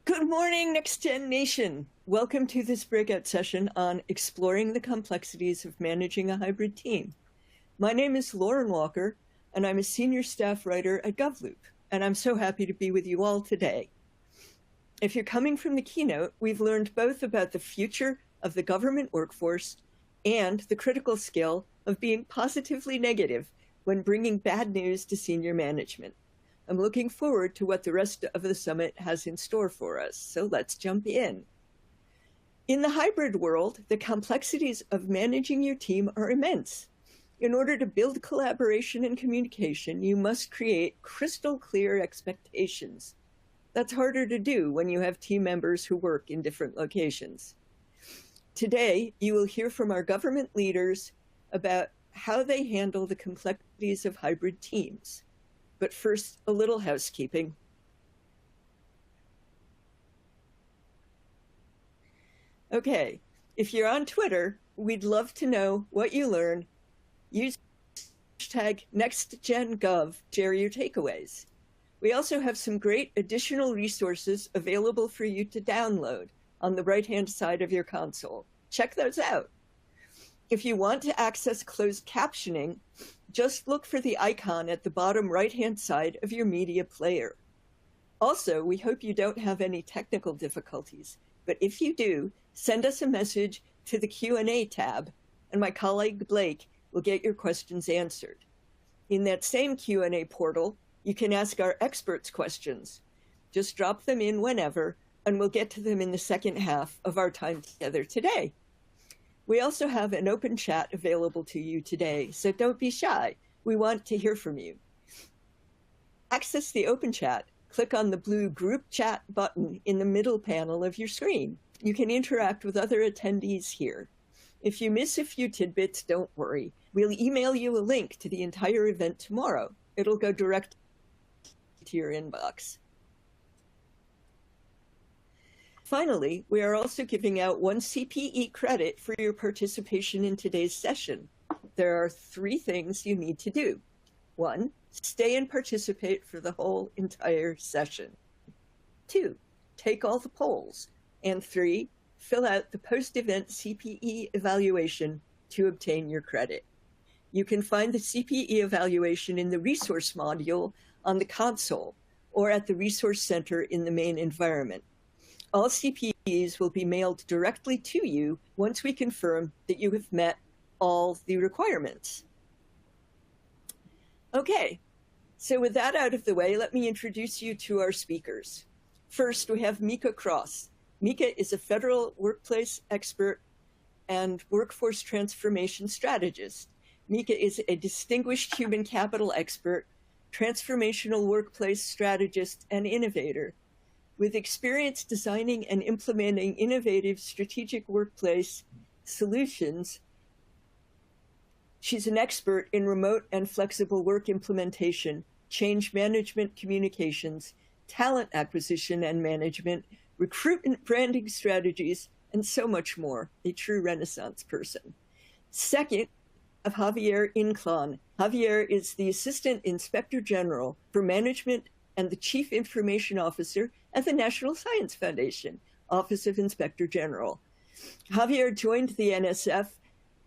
Good morning, NextGen Nation. Welcome to this breakout session on exploring the complexities of managing a hybrid team. My name is Lauren Walker, and I'm a senior staff writer at GovLoop, and I'm so happy to be with you all today. If you're coming from the keynote, we've learned both about the future of the government workforce and the critical skill of being positively negative when bringing bad news to senior management. I'm looking forward to what the rest of the summit has in store for us, so let's jump in. In the hybrid world, the complexities of managing your team are immense. In order to build collaboration and communication, you must create crystal clear expectations. That's harder to do when you have team members who work in different locations. Today, you will hear from our government leaders about how they handle the complexities of hybrid teams. But first, a little housekeeping. Okay, if you're on Twitter, we'd love to know what you learn. Use hashtag NextGenGov to share your takeaways. We also have some great additional resources available for you to download on the right-hand side of your console. Check those out. If you want to access closed captioning, just look for the icon at the bottom right-hand side of your media player. Also, we hope you don't have any technical difficulties, but if you do, send us a message to the Q&A tab, and my colleague Blake will get your questions answered. In that same Q&A portal, you can ask our experts questions. Just drop them in whenever, and we'll get to them in the second half of our time together today. We also have an open chat available to you today, so don't be shy. We want to hear from you. Access the open chat. Click on the blue group chat button in the middle panel of your screen. You can interact with other attendees here. If you miss a few tidbits, don't worry. We'll email you a link to the entire event tomorrow. It'll go direct to your inbox. Finally, we are also giving out 1 CPE credit for your participation in today's session. There are 3 things you need to do. 1, stay and participate for the whole entire session. 2, take all the polls. And 3, fill out the post-event CPE evaluation to obtain your credit. You can find the CPE evaluation in the resource module on the console or at the resource center in the main environment. All CPEs will be mailed directly to you once we confirm that you have met all the requirements. Okay, so with that out of the way, let me introduce you to our speakers. First, we have Mika Cross. Mika is a federal workplace expert and workforce transformation strategist. Mika is a distinguished human capital expert, transformational workplace strategist, and innovator. With experience designing and implementing innovative strategic workplace solutions, she's an expert in remote and flexible work implementation, change management communications, talent acquisition and management, recruitment branding strategies, and so much more. A true Renaissance person. Second, of Javier Inclán. Javier is the Assistant Inspector General for Management and the Chief Information Officer at the National Science Foundation, Office of Inspector General. Javier joined the NSF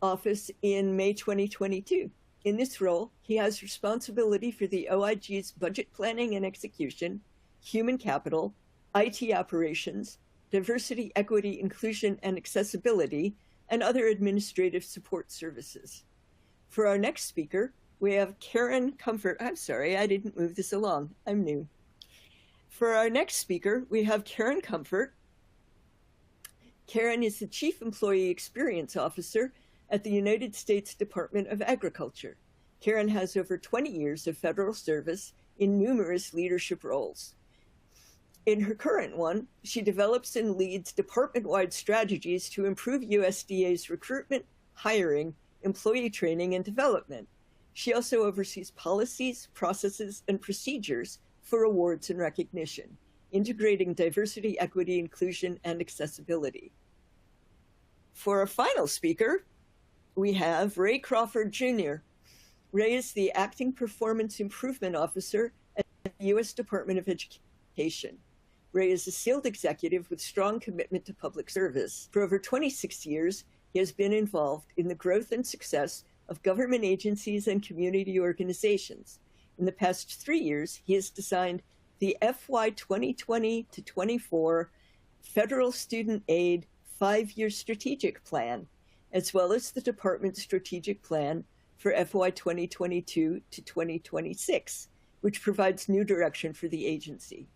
office in May 2022. In this role, he has responsibility for the OIG's budget planning and execution, human capital, IT operations, diversity, equity, inclusion, and accessibility, and other administrative support services. For our next speaker, we have Karen Comfort. I'm sorry, I didn't move this along. I'm new. For our next speaker, we have Karen Comfort. Karen is the Chief Employee Experience Officer at the United States Department of Agriculture. Karen has over 20 years of federal service in numerous leadership roles. In her current one, she develops and leads department-wide strategies to improve USDA's recruitment, hiring, employee training, and development. She also oversees policies, processes, and procedures for awards and recognition, integrating diversity, equity, inclusion, and accessibility. For our final speaker, we have Ray Crawford, Jr. Ray is the Acting Performance Improvement Officer at the U.S. Department of Education. Ray is a skilled executive with strong commitment to public service. For over 26 years, he has been involved in the growth and success of government agencies and community organizations. In the past 3 years, he has designed the FY 2020 to 24 Federal Student Aid 5-year strategic plan, as well as the department's strategic plan for FY 2022 to 2026, which provides new direction for the agency.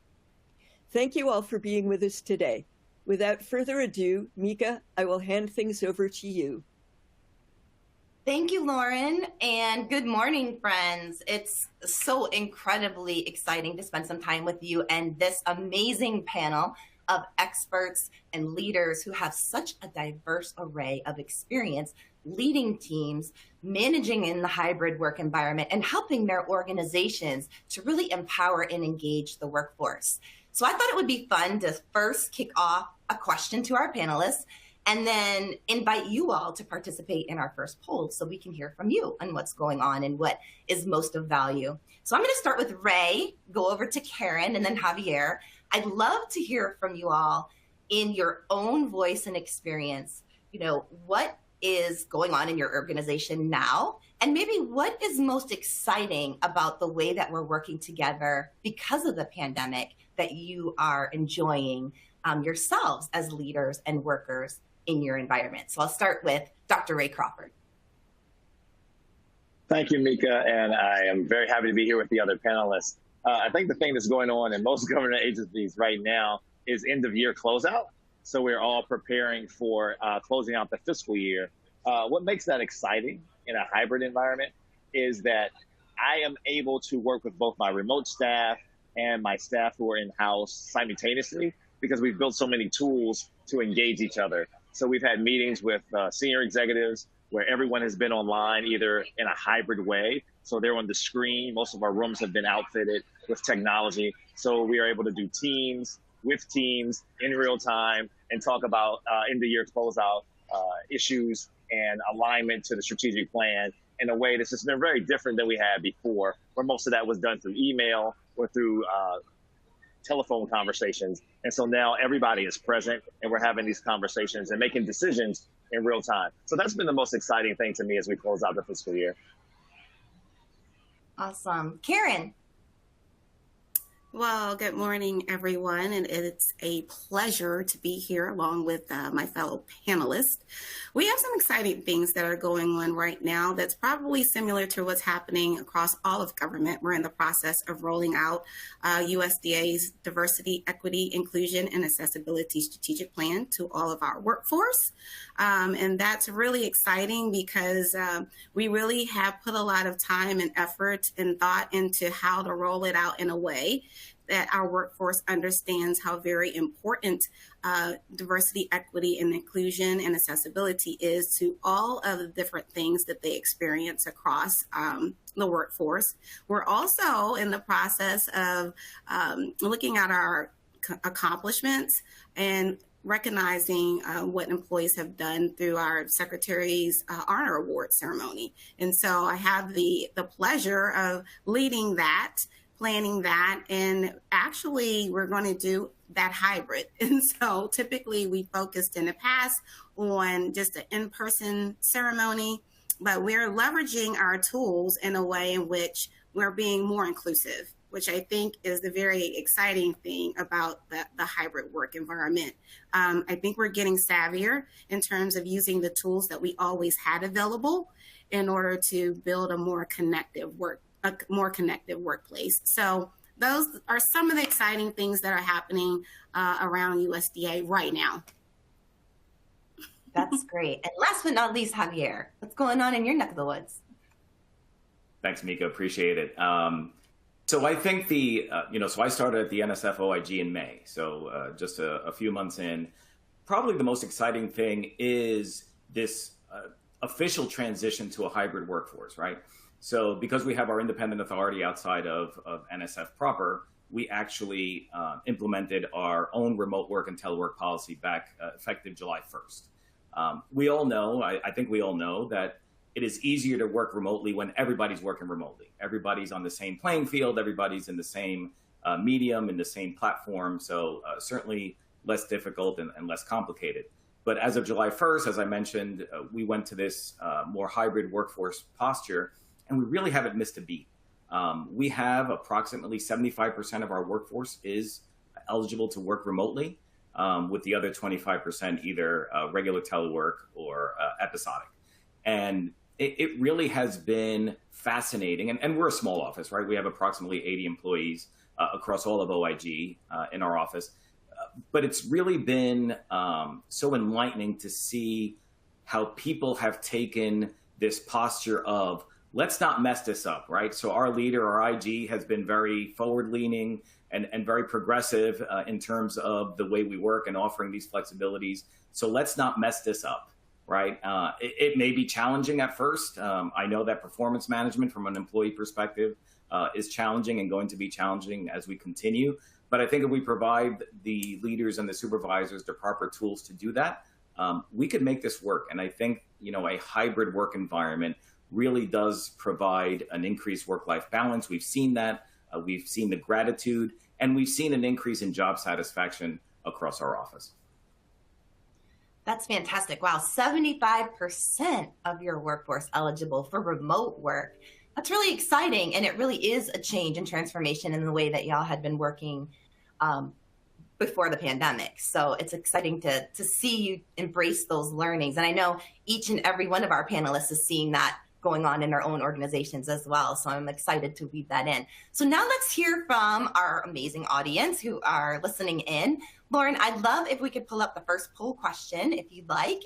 Thank you all for being with us today. Without further ado, Mika, I will hand things over to you. Thank you, Lauren, and good morning, friends. It's so incredibly exciting to spend some time with you and this amazing panel of experts and leaders who have such a diverse array of experience leading teams, managing in the hybrid work environment, and helping their organizations to really empower and engage the workforce. So I thought it would be fun to first kick off a question to our panelists and then invite you all to participate in our first poll so we can hear from you on what's going on and what is most of value. So I'm going to start with Ray, go over to Karen, and then Javier. I'd love to hear from you all in your own voice and experience. What is going on in your organization now? And maybe what is most exciting about the way that we're working together because of the pandemic that you are enjoying yourselves as leaders and workers in your environment? So I'll start with Dr. Ray Crawford. Thank you, Mika, and I am very happy to be here with the other panelists. I think the thing that's going on in most government agencies right now is end-of-year closeout. So we're all preparing for closing out the fiscal year. What makes that exciting in a hybrid environment is that I am able to work with both my remote staff and my staff who are in-house simultaneously because we've built so many tools to engage each other. So we've had meetings with senior executives where everyone has been online either in a hybrid way. So they're on the screen. Most of our rooms have been outfitted with technology. So we are able to do teams with teams in real time and talk about end-of-year closeout issues and alignment to the strategic plan in a way that's just been very different than we had before, where most of that was done through email or through telephone conversations. And so now everybody is present and we're having these conversations and making decisions in real time. So that's been the most exciting thing to me as we close out the fiscal year. Awesome. Karen. Well, good morning, everyone, and it's a pleasure to be here along with my fellow panelists. We have some exciting things that are going on right now that's probably similar to what's happening across all of government. We're in the process of rolling out USDA's Diversity, Equity, Inclusion, and Accessibility Strategic Plan to all of our workforce. And that's really exciting because we really have put a lot of time and effort and thought into how to roll it out in a way that our workforce understands how very important diversity, equity, and inclusion and accessibility is to all of the different things that they experience across the workforce. We're also in the process of looking at our accomplishments and recognizing what employees have done through our Secretary's Honor Award ceremony. And so I have the pleasure of leading that, planning that, and actually we're going to do that hybrid. And so typically we focused in the past on just an in-person ceremony, but we're leveraging our tools in a way in which we're being more inclusive, which I think is the very exciting thing about the hybrid work environment. I think we're getting savvier in terms of using the tools that we always had available in order to build a more connective workplace. So those are some of the exciting things that are happening around USDA right now. That's great. And last but not least, Javier, what's going on in your neck of the woods? Thanks, Mika. Appreciate it. So I think so I started at the NSF OIG in May. So just a few months in. Probably the most exciting thing is this official transition to a hybrid workforce, right? So because we have our independent authority outside of NSF proper, we actually implemented our own remote work and telework policy back effective July 1st. We all know, I think we all know that it is easier to work remotely when everybody's working remotely. Everybody's on the same playing field, everybody's in the same medium in the same platform. So certainly less difficult and less complicated. But as of July 1st, as I mentioned, we went to this more hybrid workforce posture, and we really haven't missed a beat. We have approximately 75% of our workforce is eligible to work remotely, with the other 25% either regular telework or episodic. And it really has been fascinating. And we're a small office, right? We have approximately 80 employees across all of OIG in our office. But it's really been so enlightening to see how people have taken this posture of, let's not mess this up, right? So our leader, our IG, has been very forward-leaning and very progressive in terms of the way we work and offering these flexibilities. So let's not mess this up, right? It may be challenging at first. I know that performance management from an employee perspective is challenging and going to be challenging as we continue. But I think if we provide the leaders and the supervisors the proper tools to do that, we could make this work. And I think, a hybrid work environment really does provide an increased work-life balance. We've seen that. We've seen the gratitude, and we've seen an increase in job satisfaction across our office. That's fantastic. Wow, 75% of your workforce eligible for remote work. That's really exciting, and it really is a change and transformation in the way that y'all had been working before the pandemic. So it's exciting to see you embrace those learnings. And I know each and every one of our panelists is seeing that going on in their own organizations as well. So I'm excited to weave that in. So now let's hear from our amazing audience who are listening in. Lauren, I'd love if we could pull up the first poll question, if you'd like,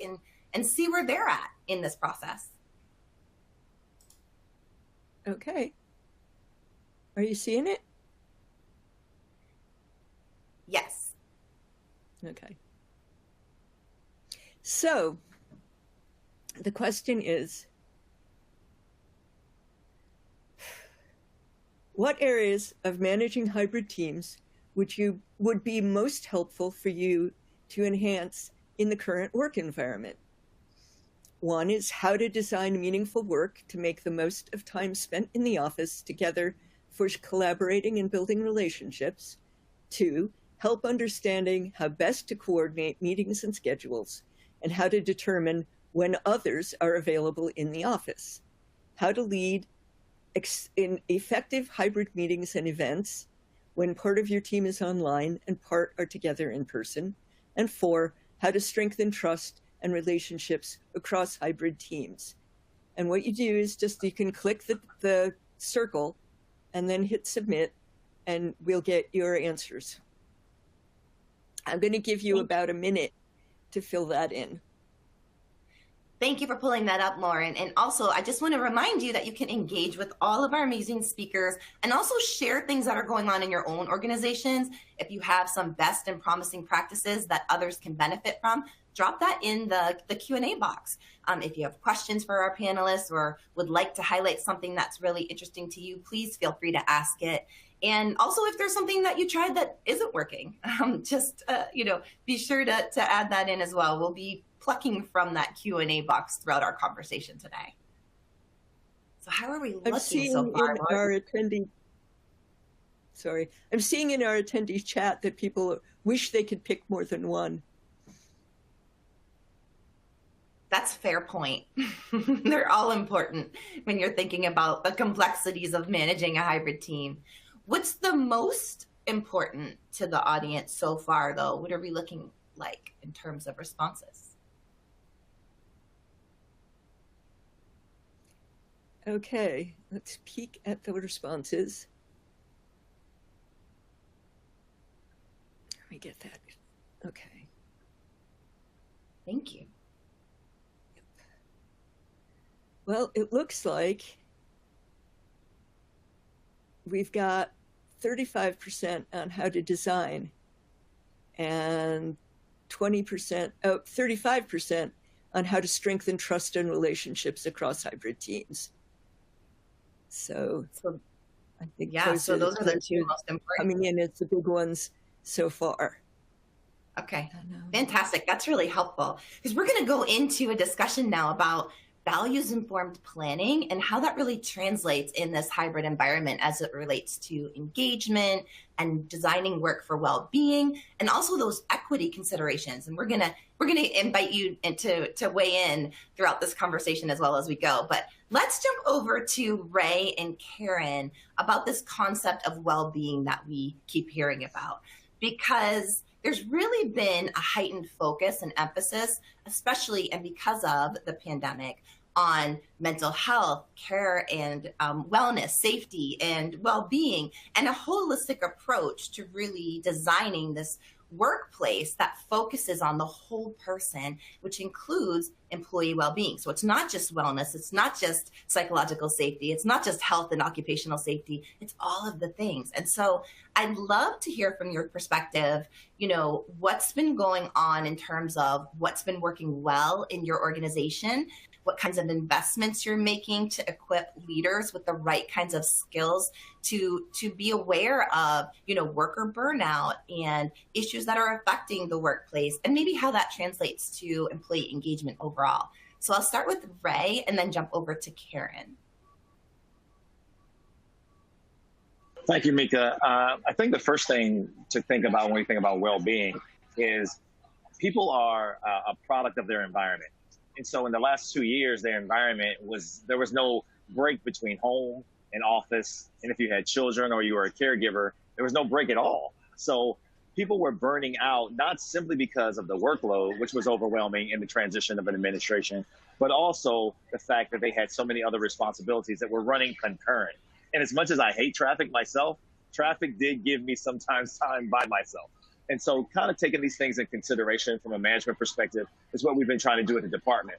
and see where they're at in this process. Okay. Are you seeing it? Yes. Okay. So the question is, what areas of managing hybrid teams would be most helpful for you to enhance in the current work environment? One is how to design meaningful work to make the most of time spent in the office together for collaborating and building relationships. Two, help understanding how best to coordinate meetings and schedules, and how to determine when others are available in the office. How to lead in effective hybrid meetings and events when part of your team is online and part are together in person. And four, how to strengthen trust and relationships across hybrid teams. And what you do is you can click the circle and then hit submit, and we'll get your answers. I'm going to give you about a minute to fill that in. Thank you for pulling that up, Lauren. And also, I just want to remind you that you can engage with all of our amazing speakers and also share things that are going on in your own organizations. If you have some best and promising practices that others can benefit from, drop that in the Q&A box. If you have questions for our panelists or would like to highlight something that's really interesting to you, please feel free to ask it. And also, if there's something that you tried that isn't working, be sure to add that in as well. We'll be plucking from that Q&A box throughout our conversation today. So how are we looking so far? I'm seeing in our attendee chat that people wish they could pick more than one. That's a fair point. They're all important when you're thinking about the complexities of managing a hybrid team. What's the most important to the audience so far, though? What are we looking like in terms of responses? Okay, let's peek at the responses. Let me get that. Okay. Thank you. Yep. Well, it looks like we've got 35% on how to design and 35% on how to strengthen trust and relationships across hybrid teams. So I think those are the two most important coming in as the big ones so far. Okay, fantastic. That's really helpful because we're going to go into a discussion now about values-informed planning and how that really translates in this hybrid environment as it relates to engagement and designing work for well-being, and also those equity considerations. And we're gonna invite you to weigh in throughout this conversation as well as we go. But let's jump over to Ray and Karen about this concept of well-being that we keep hearing about, because there's really been a heightened focus and emphasis, especially and because of the pandemic, on mental health, care, and wellness, safety, and well-being, and a holistic approach to really designing this workplace that focuses on the whole person, which includes employee well-being. So it's not just wellness, it's not just psychological safety, it's not just health and occupational safety, it's all of the things. And so I'd love to hear from your perspective, what's been going on in terms of what's been working well in your organization, what kinds of investments you're making to equip leaders with the right kinds of skills to be aware of, worker burnout and issues that are affecting the workplace, and maybe how that translates to employee engagement overall. So I'll start with Ray and then jump over to Karen. Thank you, Mika. I think the first thing to think about when we think about well-being is people are a product of their environment. And so in the last 2 years, their environment there was no break between home and office. And if you had children or you were a caregiver, there was no break at all. So people were burning out, not simply because of the workload, which was overwhelming in the transition of an administration, but also the fact that they had so many other responsibilities that were running concurrent. And as much as I hate traffic myself, traffic did give me sometimes time by myself. And so kind of taking these things in consideration from a management perspective is what we've been trying to do at the department.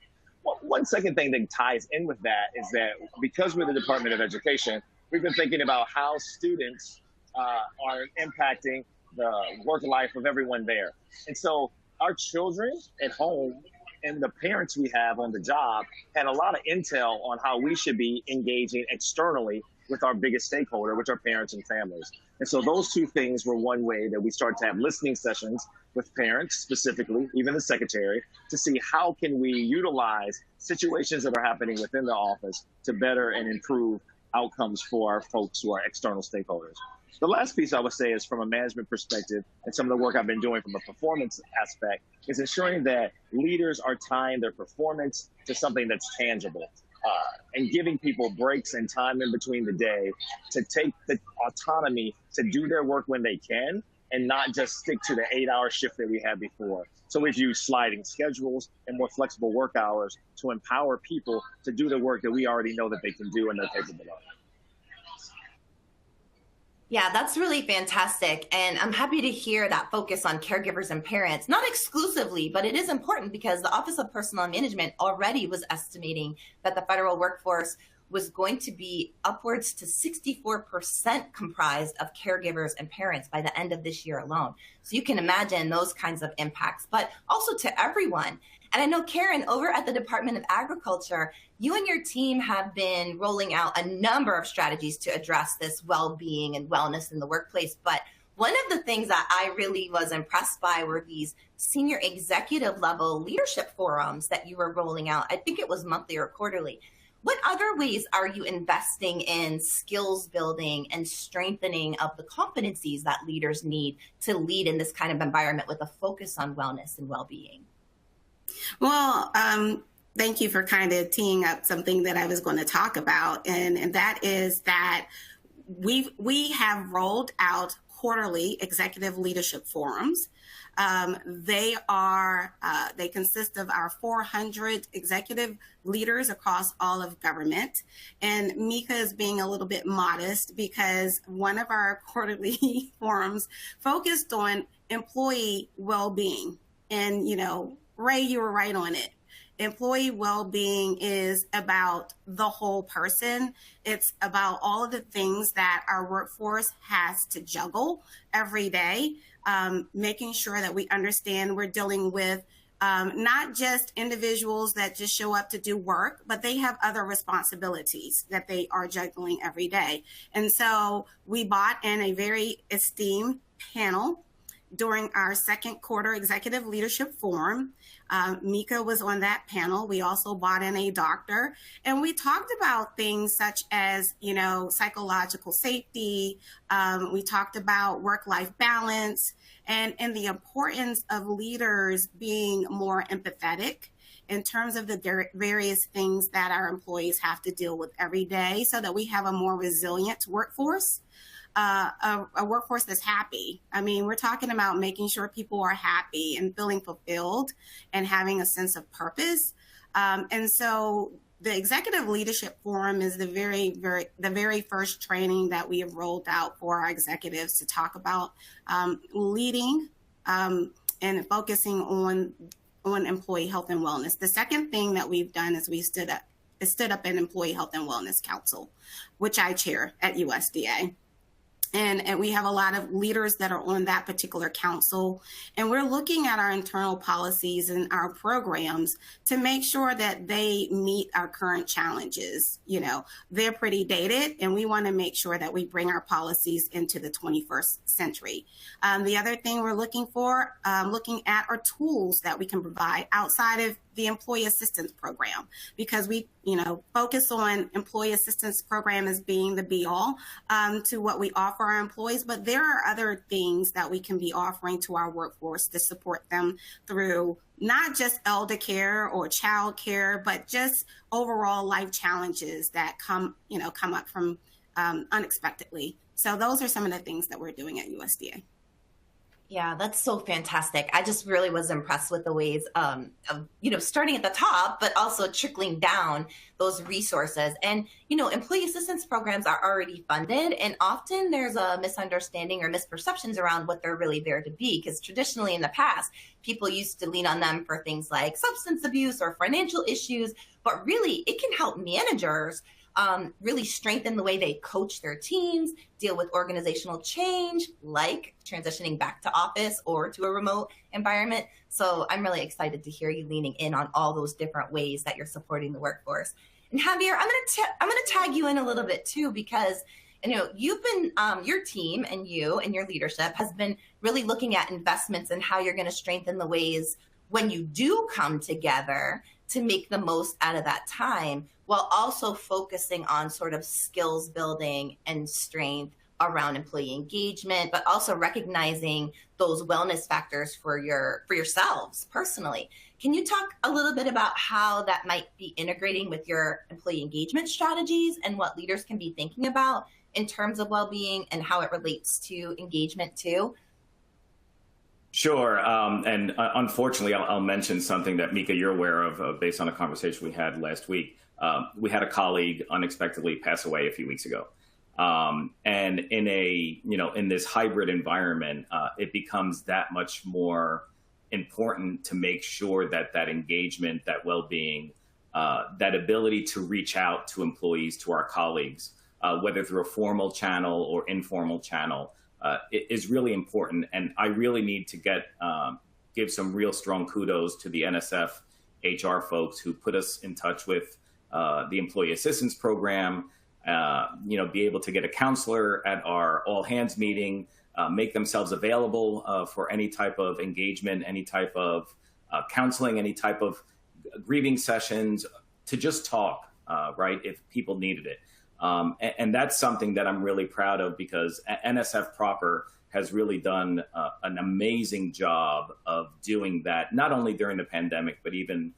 One second thing that ties in with that is that because we're the Department of Education, we've been thinking about how students are impacting the work life of everyone there. And so our children at home and the parents we have on the job had a lot of intel on how we should be engaging externally with our biggest stakeholder, which are parents and families. And so those two things were one way that we started to have listening sessions with parents specifically, even the secretary, to see how can we utilize situations that are happening within the office to better and improve outcomes for our folks who are external stakeholders. The last piece I would say is from a management perspective, and some of the work I've been doing from a performance aspect, is ensuring that leaders are tying their performance to something that's tangible. And giving people breaks and time in between the day to take the autonomy to do their work when they can and not just stick to the 8-hour shift that we had before. So we've used sliding schedules and more flexible work hours to empower people to do the work that we already know that they can do and they're capable of. Yeah, that's really fantastic. And I'm happy to hear that focus on caregivers and parents, not exclusively, but it is important because the Office of Personnel Management already was estimating that the federal workforce was going to be upwards to 64% comprised of caregivers and parents by the end of this year alone. So you can imagine those kinds of impacts, but also to everyone. And I know, Karen, over at the Department of Agriculture, you and your team have been rolling out a number of strategies to address this well-being and wellness in the workplace. But one of the things that I really was impressed by were these senior executive level leadership forums that you were rolling out. I think it was monthly or quarterly. What other ways are you investing in skills building and strengthening of the competencies that leaders need to lead in this kind of environment with a focus on wellness and well-being? Well, thank you for kind of teeing up something that I was going to talk about. And that is that we have rolled out quarterly executive leadership forums. They consist of our 400 executive leaders across all of government. And Mika is being a little bit modest because one of our quarterly forums focused on employee well-being. And, Ray, you were right on it. Employee well-being is about the whole person. It's about all of the things that our workforce has to juggle every day, making sure that we understand we're dealing with not just individuals that just show up to do work, but they have other responsibilities that they are juggling every day. And so we brought in a very esteemed panel during our second quarter executive leadership forum. Mika was on that panel. We also brought in a doctor, and we talked about things such as, psychological safety. We talked about work-life balance and the importance of leaders being more empathetic in terms of the various things that our employees have to deal with every day so that we have a more resilient workforce. A workforce that's happy. I mean, we're talking about making sure people are happy and feeling fulfilled and having a sense of purpose. And so the Executive Leadership Forum is the very first training that we have rolled out for our executives to talk about leading and focusing on employee health and wellness. The second thing that we've done is we stood up an Employee Health and Wellness Council, which I chair at USDA. And we have a lot of leaders that are on that particular council. And we're looking at our internal policies and our programs to make sure that they meet our current challenges. They're pretty dated, and we want to make sure that we bring our policies into the 21st century. The other thing we're looking at are tools that we can provide outside of the employee assistance program, because we, focus on employee assistance program as being the be all to what we offer our employees. But there are other things that we can be offering to our workforce to support them through not just elder care or child care, but just overall life challenges that come up from unexpectedly. So those are some of the things that we're doing at USDA. Yeah, that's so fantastic. I just really was impressed with the ways of, starting at the top, but also trickling down those resources. And, employee assistance programs are already funded, and often there's a misunderstanding or misperceptions around what they're really there to be. Because traditionally in the past, people used to lean on them for things like substance abuse or financial issues, but really it can help managers really strengthen the way they coach their teams, deal with organizational change, like transitioning back to office or to a remote environment. So I'm really excited to hear you leaning in on all those different ways that you're supporting the workforce. And Javier, I'm gonna tag you in a little bit too, because you've been your team and you and your leadership has been really looking at investments and how you're going to strengthen the ways when you do come together to make the most out of that time, while also focusing on sort of skills building and strength around employee engagement, but also recognizing those wellness factors for yourselves personally. Can you talk a little bit about how that might be integrating with your employee engagement strategies and what leaders can be thinking about in terms of well-being and how it relates to engagement too? Sure. And unfortunately, I'll mention something that, Mika, you're aware of based on a conversation we had last week. We had a colleague unexpectedly pass away a few weeks ago. And in this hybrid environment, it becomes that much more important to make sure that engagement, that well-being, that ability to reach out to employees, to our colleagues, whether through a formal channel or informal channel, is really important. And I really need to give some real strong kudos to the NSF HR folks who put us in touch with the Employee Assistance Program, be able to get a counselor at our all hands meeting, make themselves available for any type of engagement, any type of counseling, any type of grieving sessions, to just talk, right, if people needed it. And that's something that I'm really proud of, because NSF proper has really done an amazing job of doing that, not only during the pandemic, but even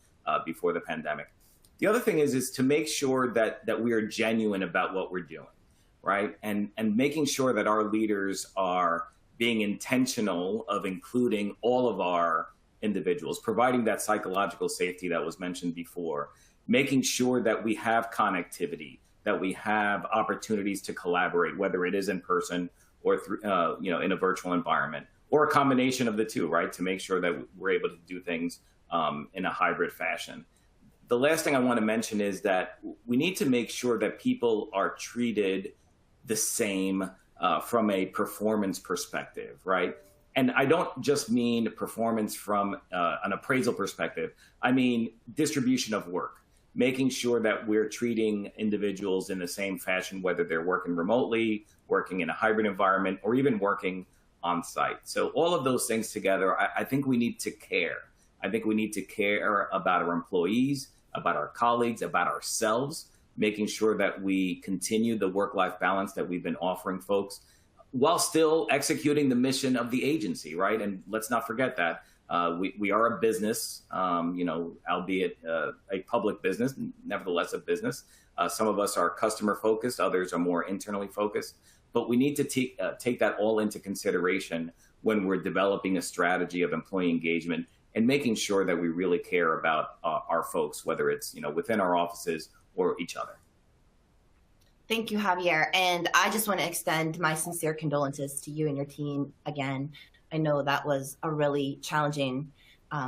before the pandemic. The other thing is to make sure that we are genuine about what we're doing, right? And making sure that our leaders are being intentional of including all of our individuals, providing that psychological safety that was mentioned before, making sure that we have connectivity, that we have opportunities to collaborate, whether it is in person or through, in a virtual environment, or a combination of the two, right? To make sure that we're able to do things in a hybrid fashion. The last thing I want to mention is that we need to make sure that people are treated the same from a performance perspective, right? And I don't just mean performance from an appraisal perspective. I mean distribution of work, making sure that we're treating individuals in the same fashion, whether they're working remotely, working in a hybrid environment, or even working on site. So all of those things together, I think we need to care. I think we need to care about our employees, about our colleagues, about ourselves, making sure that we continue the work-life balance that we've been offering folks while still executing the mission of the agency, right? And let's not forget that we are a business, albeit a public business, nevertheless a business. Some of us are customer focused, others are more internally focused, but we need to take that all into consideration when we're developing a strategy of employee engagement and making sure that we really care about our folks, whether it's within our offices or each other. Thank you, Javier. And I just want to extend my sincere condolences to you and your team again. I know that was a really challenging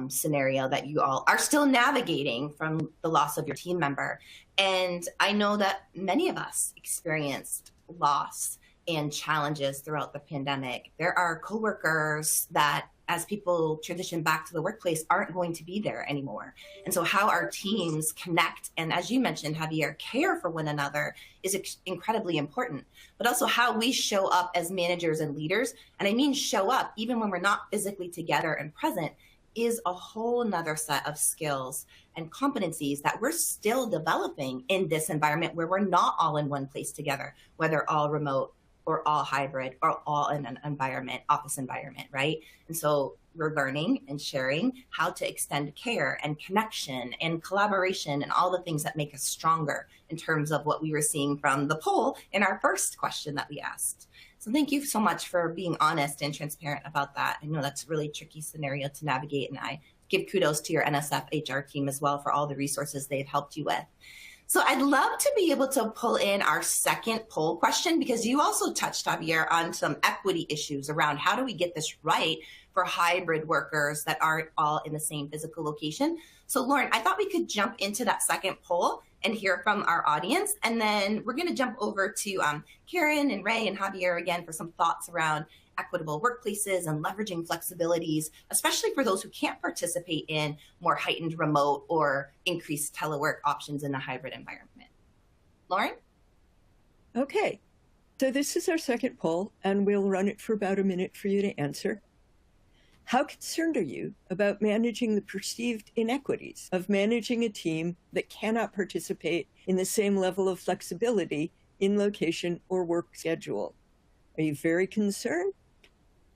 scenario that you all are still navigating from the loss of your team member. And I know that many of us experienced loss and challenges throughout the pandemic. There are coworkers that, as people transition back to the workplace, aren't going to be there anymore. And so how our teams connect, and as you mentioned, Javier, care for one another is incredibly important, but also how we show up as managers and leaders. And I mean, show up even when we're not physically together and present is a whole nother set of skills and competencies that we're still developing in this environment where we're not all in one place together, whether all remote or all hybrid or all in an office environment, right? And so we're learning and sharing how to extend care and connection and collaboration and all the things that make us stronger in terms of what we were seeing from the poll in our first question that we asked. So thank you so much for being honest and transparent about that. I know that's a really tricky scenario to navigate, and I give kudos to your NSF HR team as well for all the resources they've helped you with. So I'd love to be able to pull in our second poll question, because you also touched, Javier, on some equity issues around how do we get this right for hybrid workers that aren't all in the same physical location. So Lauren, I thought we could jump into that second poll and hear from our audience. And then we're going to jump over to Karen and Ray and Javier again for some thoughts around equitable workplaces and leveraging flexibilities, especially for those who can't participate in more heightened remote or increased telework options in a hybrid environment. Lauren? Okay, so this is our second poll, and we'll run it for about a minute for you to answer. How concerned are you about managing the perceived inequities of managing a team that cannot participate in the same level of flexibility in location or work schedule? Are you very concerned,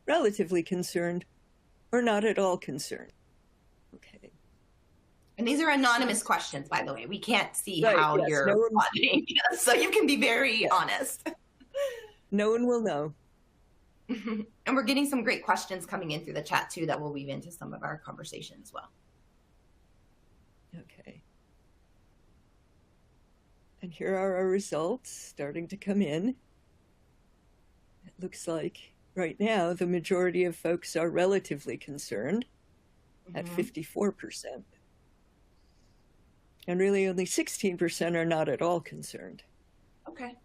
relatively concerned, or not at all concerned? Okay. And these are anonymous questions, by the way. We can't see right, how yes, you're responding, so you can be very honest. No one will know. And we're getting some great questions coming in through the chat too that we'll weave into some of our conversation as well. Okay. And here are our results starting to come in. It looks like right now the majority of folks are relatively concerned at 54%. And really only 16% are not at all concerned. Okay.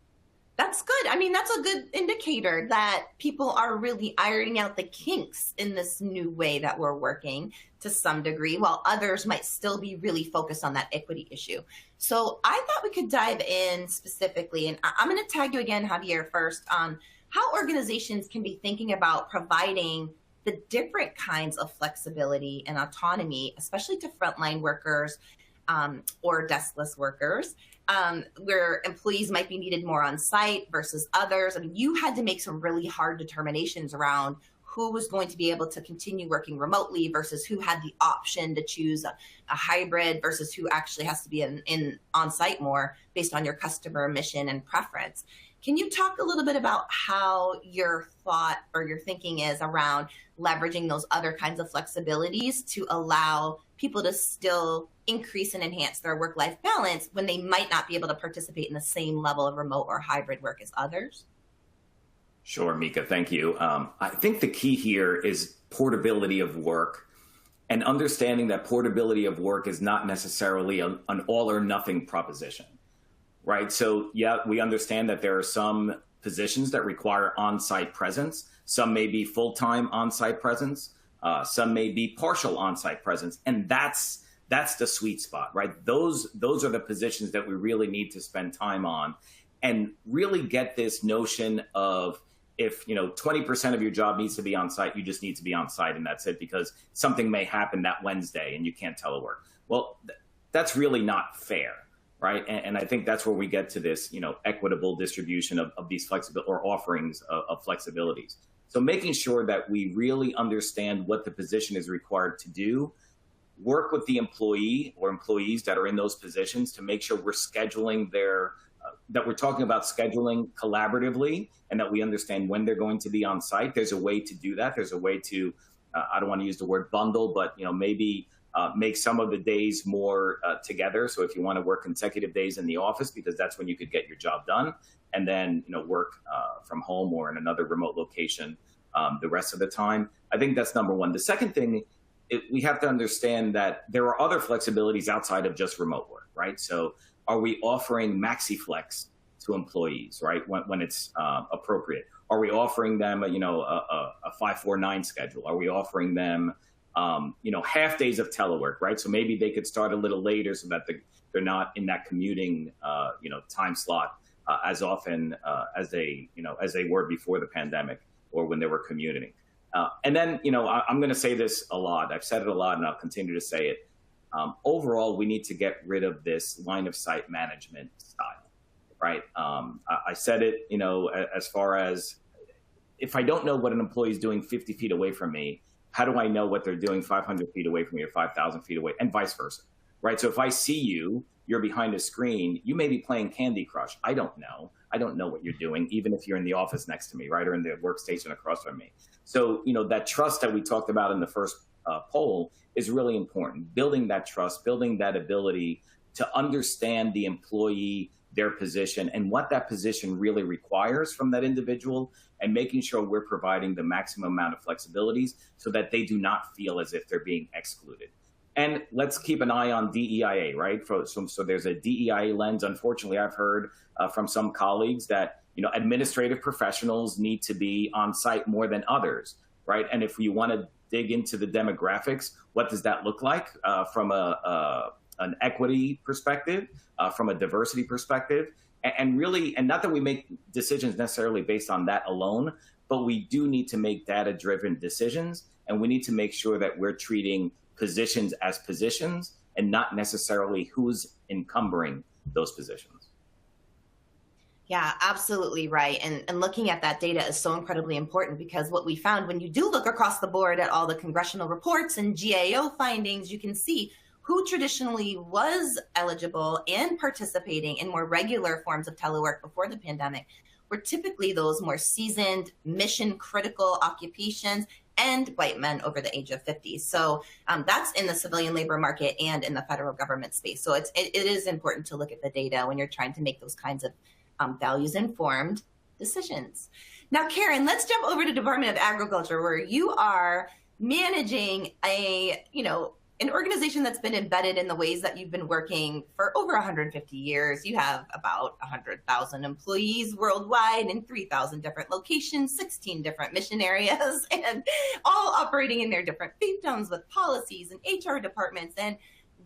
That's good. I mean, that's a good indicator that people are really ironing out the kinks in this new way that we're working to some degree, while others might still be really focused on that equity issue. So I thought we could dive in specifically, and I'm going to tag you again, Javier, first on how organizations can be thinking about providing the different kinds of flexibility and autonomy, especially to frontline workers or deskless workers, where employees might be needed more on site versus others. I mean, you had to make some really hard determinations around who was going to be able to continue working remotely versus who had the option to choose a hybrid versus who actually has to be in on site more based on your customer mission and preference. Can you talk a little bit about how your thought or your thinking is around leveraging those other kinds of flexibilities to allow people to still increase and enhance their work-life balance when they might not be able to participate in the same level of remote or hybrid work as others? Sure, Mika, thank you. I think the key here is portability of work and understanding that portability of work is not necessarily an all or nothing proposition, right? So yeah, we understand that there are some positions that require on-site presence. Some may be full-time on-site presence. Some may be partial on-site presence. And that's the sweet spot, right? Those are the positions that we really need to spend time on and really get this notion of if 20% of your job needs to be on site, you just need to be on site and that's it, because something may happen that Wednesday and you can't telework. Well, that's really not fair, right? And I think that's where we get to this equitable distribution of these flexible or offerings of flexibilities. So making sure that we really understand what the position is required to do, work with the employee or employees that are in those positions to make sure we're scheduling that we're talking about scheduling collaboratively, and that we understand when they're going to be on site. There's a way to do that. There's a way to, I don't want to use the word bundle, but maybe make some of the days more together. So if you want to work consecutive days in the office, because that's when you could get your job done, and then work from home or in another remote location the rest of the time. I think that's number one. The second thing, we have to understand that there are other flexibilities outside of just remote work, right? So are we offering maxi-flex to employees, right, when it's appropriate? Are we offering them a 5-4-9 schedule? Are we offering them half days of telework, right? So maybe they could start a little later so that they're not in that commuting time slot as often as they were before the pandemic or when they were commuting. And then I'm going to say this a lot. I've said it a lot, and I'll continue to say it. Overall, we need to get rid of this line of sight management style, right? I said it, as far as if I don't know what an employee is doing 50 feet away from me, how do I know what they're doing 500 feet away from me or 5,000 feet away, and vice versa, right? So if I see you're behind a screen, you may be playing Candy Crush. I don't know. I don't know what you're doing, even if you're in the office next to me, right, or in the workstation across from me. So, that trust that we talked about in the first poll is really important. Building that trust, building that ability to understand the employee, their position, and what that position really requires from that individual, and making sure we're providing the maximum amount of flexibilities so that they do not feel as if they're being excluded. And let's keep an eye on DEIA, right? So there's a DEIA lens. Unfortunately, I've heard from some colleagues that administrative professionals need to be on site more than others, right? And if you want to dig into the demographics, what does that look like from an equity perspective, from a diversity perspective, and really, and not that we make decisions necessarily based on that alone, but we do need to make data-driven decisions, and we need to make sure that we're treating positions as positions and not necessarily who's encumbering those positions. Yeah, absolutely right. And looking at that data is so incredibly important, because what we found when you do look across the board at all the congressional reports and GAO findings, you can see who traditionally was eligible and participating in more regular forms of telework before the pandemic were typically those more seasoned, mission critical occupations and white men over the age of 50. So that's in the civilian labor market and in the federal government space. So it is important to look at the data when you're trying to make those kinds of values-informed decisions. Now, Karen, let's jump over to Department of Agriculture, where you are managing an organization that's been embedded in the ways that you've been working for over 150 years. You have about 100,000 employees worldwide in 3,000 different locations, 16 different mission areas, and all operating in their different fiefdoms with policies and HR departments. And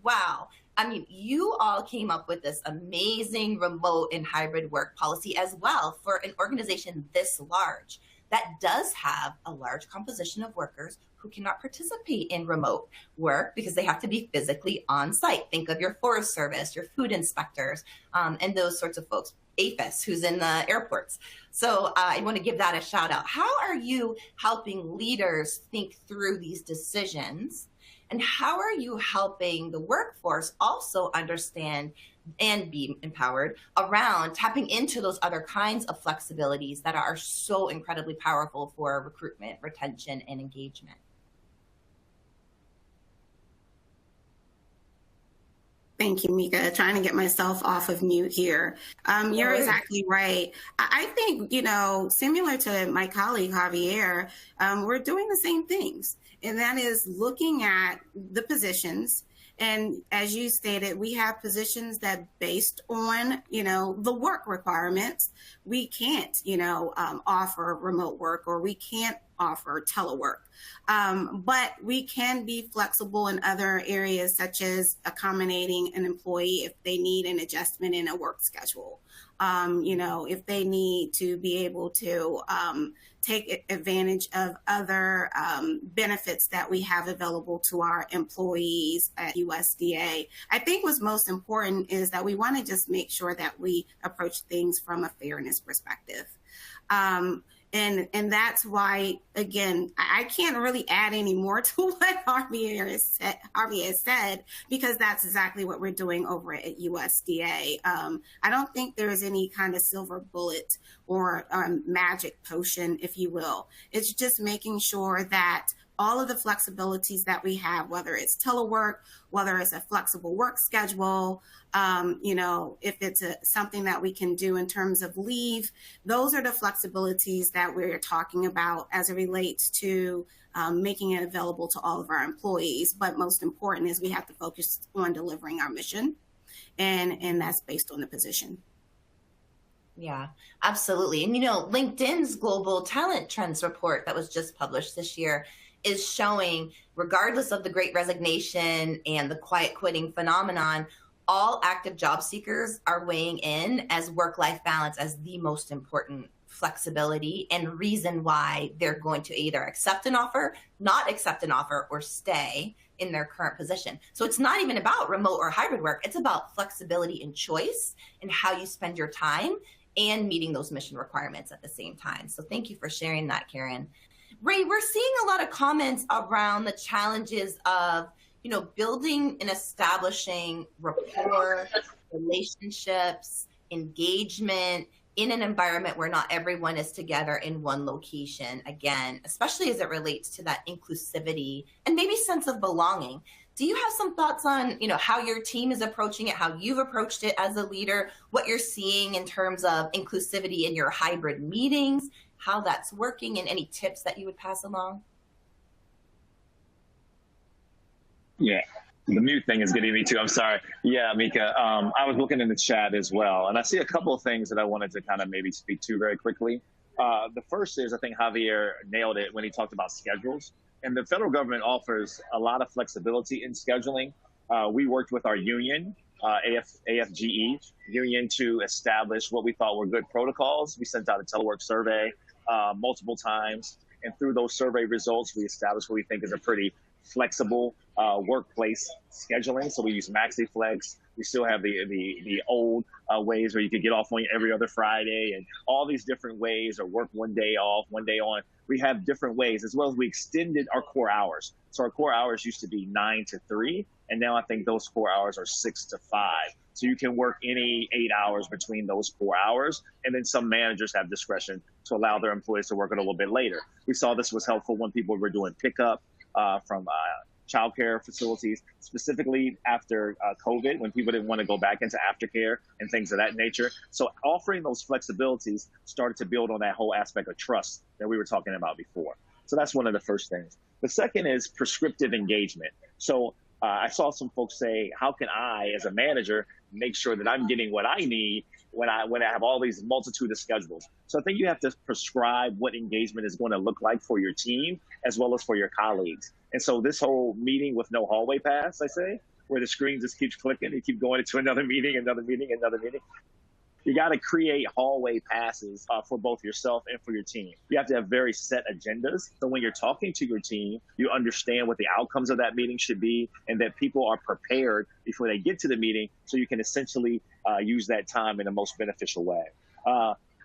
wow, I mean, you all came up with this amazing remote and hybrid work policy as well for an organization this large that does have a large composition of workers who cannot participate in remote work because they have to be physically on site. Think of your Forest Service, your food inspectors, and those sorts of folks. APHIS, who's in the airports. So I want to give that a shout out. How are you helping leaders think through these decisions? And how are you helping the workforce also understand and be empowered around tapping into those other kinds of flexibilities that are so incredibly powerful for recruitment, retention, and engagement? Thank you, Mika. Trying to get myself off of mute here. You're exactly right. I think, similar to my colleague Javier, we're doing the same things. And that is looking at the positions And as you stated, we have positions that based on, the work requirements, we can't, offer remote work, or we can't offer telework. But we can be flexible in other areas, such as accommodating an employee if they need an adjustment in a work schedule. If they need to be able to take advantage of other benefits that we have available to our employees at USDA. I think what's most important is that we want to just make sure that we approach things from a fairness perspective. And that's why, again, I can't really add any more to what Harvey has said, because that's exactly what we're doing over at USDA. I don't think there is any kind of silver bullet or magic potion, if you will. It's just making sure that all of the flexibilities that we have, whether it's telework, whether it's a flexible work schedule, if it's something that we can do in terms of leave, those are the flexibilities that we're talking about as it relates to making it available to all of our employees. But most important is we have to focus on delivering our mission, and that's based on the position. Yeah, absolutely. And, LinkedIn's Global Talent Trends report that was just published this year is showing, regardless of the Great Resignation and the quiet quitting phenomenon, all active job seekers are weighing in as work-life balance as the most important flexibility and reason why they're going to either accept an offer, not accept an offer, or stay in their current position. So it's not even about remote or hybrid work. It's about flexibility and choice and how you spend your time and meeting those mission requirements at the same time. So thank you for sharing that, Karen. Ray, we're seeing a lot of comments around the challenges of, building and establishing rapport, relationships, engagement in an environment where not everyone is together in one location. Again, especially as it relates to that inclusivity and maybe sense of belonging. Do you have some thoughts on, how your team is approaching it, how you've approached it as a leader, what you're seeing in terms of inclusivity in your hybrid meetings, how that's working, and any tips that you would pass along? Yeah, the mute thing is getting me too. I'm sorry. Yeah, Mika, I was looking in the chat as well, and I see a couple of things that I wanted to kind of maybe speak to very quickly. The first is, I think Javier nailed it when he talked about schedules. And the federal government offers a lot of flexibility in scheduling. We worked with our union, AFGE union, to establish what we thought were good protocols. We sent out a telework survey multiple times. And through those survey results, we established what we think is a pretty flexible workplace scheduling. So we use MaxiFlex. We still have the old ways where you could get off on every other Friday, and all these different ways, or work one day off, one day on. We have different ways, as well as we extended our core hours. So our core hours used to be 9 to 3, and now I think those core hours are 6 to 5. So you can work any 8 hours between those 4 hours, and then some managers have discretion to allow their employees to work a little bit later. We saw this was helpful when people were doing pickup from childcare facilities, specifically after COVID, when people didn't want to go back into aftercare and things of that nature. So offering those flexibilities started to build on that whole aspect of trust that we were talking about before. So that's one of the first things. The second is prescriptive engagement. So I saw some folks say, how can I, as a manager, make sure that I'm getting what I need when I have all these multitude of schedules? So I think you have to prescribe what engagement is going to look like for your team, as well as for your colleagues. And so this whole meeting with no hallway pass, I say, where the screen just keeps clicking, you keep going into another meeting, another meeting, another meeting. You got to create hallway passes for both yourself and for your team. You have to have very set agendas. So when you're talking to your team, you understand what the outcomes of that meeting should be, and that people are prepared before they get to the meeting, so you can essentially use that time in the most beneficial way.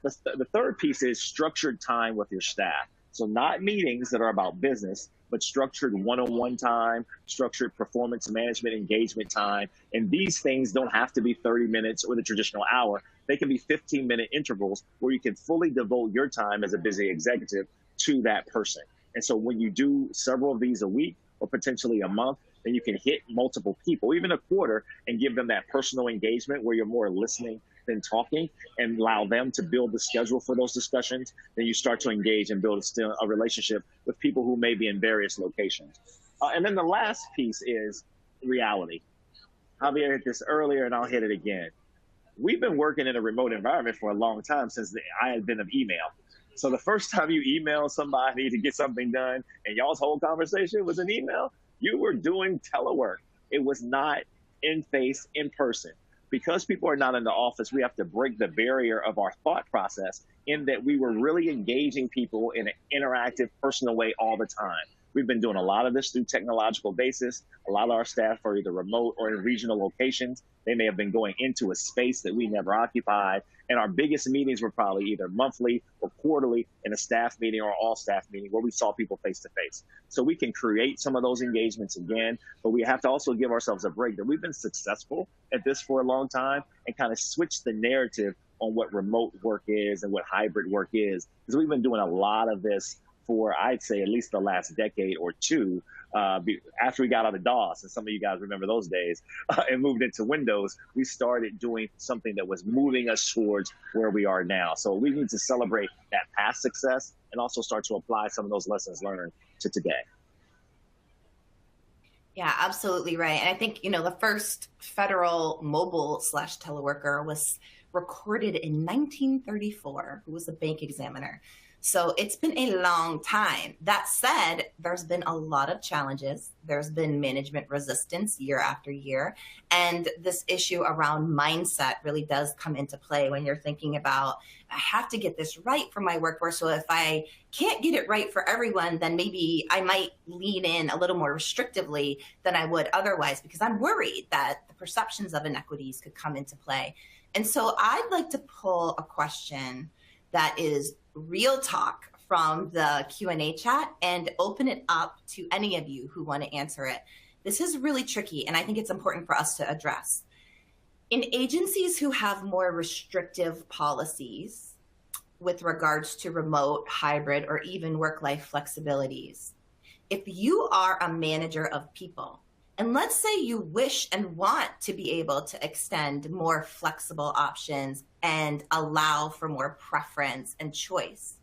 The third piece is structured time with your staff. So not meetings that are about business, but structured one-on-one time, structured performance management engagement time. And these things don't have to be 30 minutes or the traditional hour. They can be 15-minute intervals where you can fully devote your time as a busy executive to that person. And so when you do several of these a week, or potentially a month, then you can hit multiple people, even a quarter, and give them that personal engagement where you're more listening than talking, and allow them to build the schedule for those discussions. Then you start to engage and build a relationship with people who may be in various locations. And then the last piece is reality. Javier hit this earlier, and I'll hit it again. We've been working in a remote environment for a long time since I had been of email. So the first time you email somebody to get something done and y'all's whole conversation was an email, you were doing telework. It was not in-face, in person. Because people are not in the office, we have to break the barrier of our thought process in that we were really engaging people in an interactive, personal way all the time. We've been doing a lot of this through technological basis. A lot of our staff are either remote or in regional locations. They may have been going into a space that we never occupied. And our biggest meetings were probably either monthly or quarterly in a staff meeting or all staff meeting where we saw people face to face. So we can create some of those engagements again, but we have to also give ourselves a break that we've been successful at this for a long time and kind of switch the narrative on what remote work is and what hybrid work is. Because we've been doing a lot of this for, I'd say, at least the last decade or two, after we got out of DOS, and some of you guys remember those days, and moved into Windows, we started doing something that was moving us towards where we are now. So we need to celebrate that past success and also start to apply some of those lessons learned to today. Yeah, absolutely right. And I think, the first federal mobile/teleworker was recorded in 1934, who was a bank examiner. So it's been a long time. That said, there's been a lot of challenges. There's been management resistance year after year. And this issue around mindset really does come into play when you're thinking about, I have to get this right for my workforce. So if I can't get it right for everyone, then maybe I might lean in a little more restrictively than I would otherwise, because I'm worried that the perceptions of inequities could come into play. And so I'd like to pull a question that is real talk from the Q&A chat and open it up to any of you who want to answer it. This is really tricky, and I think it's important for us to address. In agencies who have more restrictive policies with regards to remote, hybrid, or even work-life flexibilities, if you are a manager of people, and let's say you wish and want to be able to extend more flexible options and allow for more preference and choice,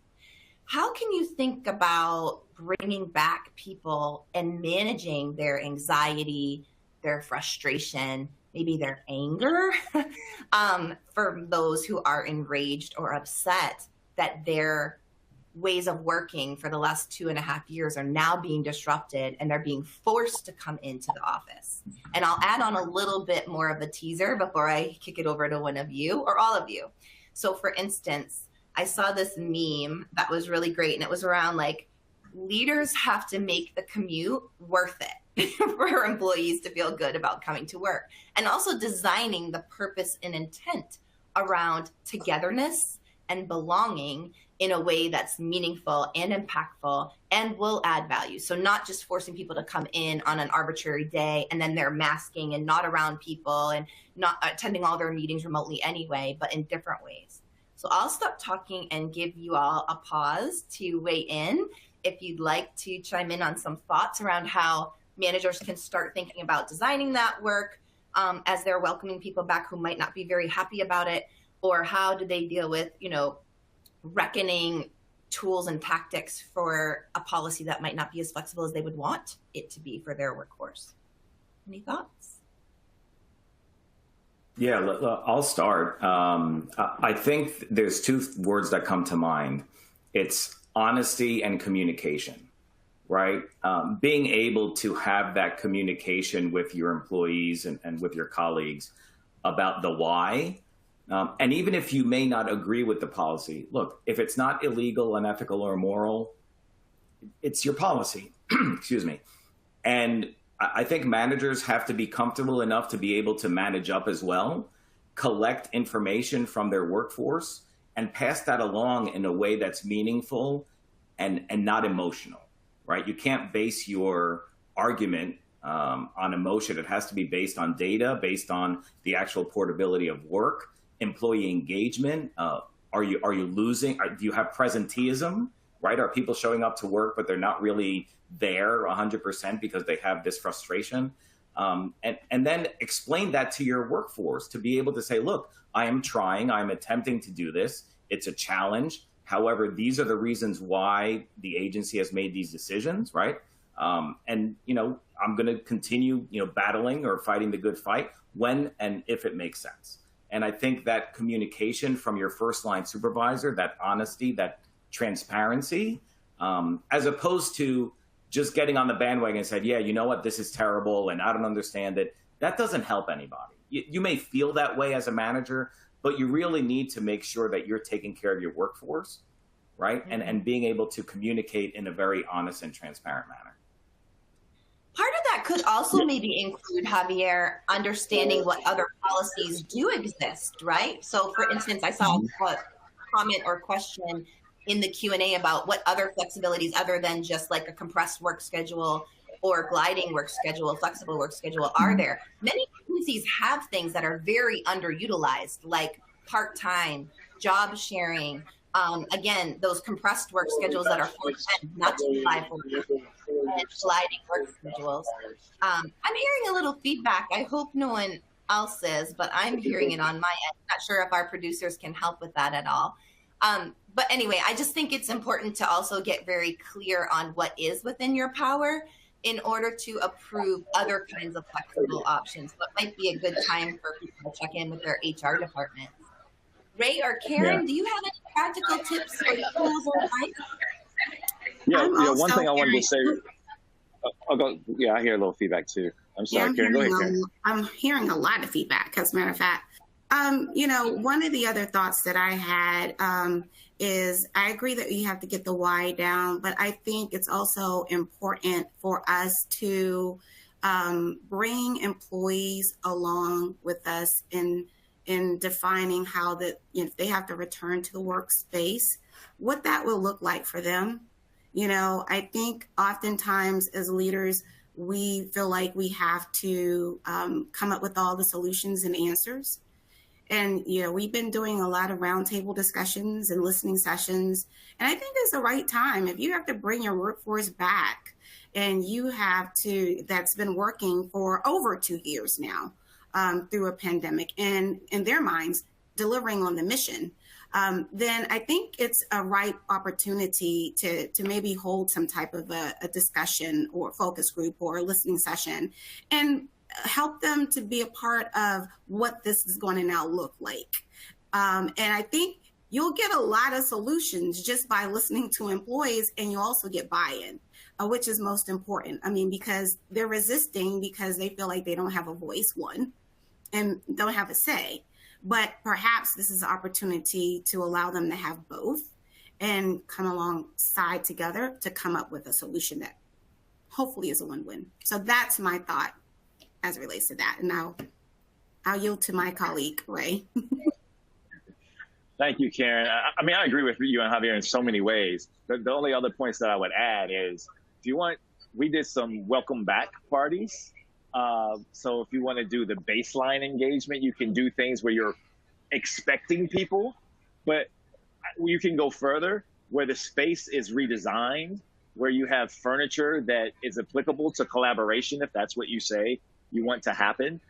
how can you think about bringing back people and managing their anxiety, their frustration, maybe their anger, for those who are enraged or upset that their ways of working for the last 2.5 years are now being disrupted and they're being forced to come into the office? And I'll add on a little bit more of a teaser before I kick it over to one of you or all of you. So for instance, I saw this meme that was really great, and it was around like, leaders have to make the commute worth it for employees to feel good about coming to work, and also designing the purpose and intent around togetherness and belonging in a way that's meaningful and impactful and will add value. So not just forcing people to come in on an arbitrary day and then they're masking and not around people and not attending all their meetings remotely anyway, but in different ways. So I'll stop talking and give you all a pause to weigh in if you'd like to chime in on some thoughts around how managers can start thinking about designing that work as they're welcoming people back who might not be very happy about it, or how do they deal with, reckoning tools and tactics for a policy that might not be as flexible as they would want it to be for their workforce. Any thoughts? Yeah, I'll start. I think there's two words that come to mind. It's honesty and communication, right? Being able to have that communication with your employees and with your colleagues about the why. And even if you may not agree with the policy, look, if it's not illegal, unethical, or immoral, it's your policy, excuse me. And I think managers have to be comfortable enough to be able to manage up as well, collect information from their workforce, and pass that along in a way that's meaningful and not emotional, right? You can't base your argument on emotion. It has to be based on data, based on the actual portability of work, employee engagement. Are you losing? Do you have presenteeism, right? Are people showing up to work, but they're not really there 100% because they have this frustration? And then explain that to your workforce to be able to say, look, I am trying, I'm attempting to do this. It's a challenge. However, these are the reasons why the agency has made these decisions, right? And, I'm going to continue, battling or fighting the good fight when and if it makes sense. And I think that communication from your first line supervisor, that honesty, that transparency, as opposed to just getting on the bandwagon and said, yeah, you know what, this is terrible and I don't understand it. That doesn't help anybody. You may feel that way as a manager, but you really need to make sure that you're taking care of your workforce, right? Mm-hmm. And being able to communicate in a very honest and transparent manner. Part of that could also maybe include, Javier, understanding what other policies do exist, right? So for instance, I saw a comment or question in the Q&A about what other flexibilities other than just like a compressed work schedule or gliding work schedule, flexible work schedule are there. Many agencies have things that are very underutilized, like part-time, job sharing, again, those compressed work schedules that are 410, not 540, and gliding work schedules. I'm hearing a little feedback. I hope no one else is, but I'm hearing it on my end. Not sure if our producers can help with that at all. But anyway, I just think it's important to also get very clear on what is within your power in order to approve other kinds of flexible options. What might be a good time for people to check in with their HR department. Ray or Karen, do you have any practical tips or tools or advice? Yeah, one thing I wanted to say. I hear a little feedback too. I'm sorry, Karen. Go ahead, Karen. I'm hearing a lot of feedback, as a matter of fact. One of the other thoughts that I had is I agree that you have to get the why down, but I think it's also important for us to bring employees along with us in defining how if they have to return to the workspace, what that will look like for them. I think oftentimes as leaders, we feel like we have to come up with all the solutions and answers. And, we've been doing a lot of roundtable discussions and listening sessions. And I think it's the right time. If you have to bring your workforce back and that's been working for over 2 years now through a pandemic and in their minds, delivering on the mission, then I think it's a right opportunity to maybe hold some type of a discussion or focus group or a listening session and help them to be a part of what this is going to now look like. And I think you'll get a lot of solutions just by listening to employees, and you also get buy-in, which is most important. I mean, because they're resisting because they feel like they don't have a voice, one, and don't have a say. But perhaps this is an opportunity to allow them to have both and come alongside together to come up with a solution that hopefully is a win-win. So that's my thought as it relates to that. And now I'll yield to my colleague, Ray. Thank you, Karen. I agree with you and Javier in so many ways. The only other points that I would add is, we did some welcome back parties. So if you want to do the baseline engagement, you can do things where you're expecting people, but you can go further where the space is redesigned, where you have furniture that is applicable to collaboration, if that's what you say you want to happen.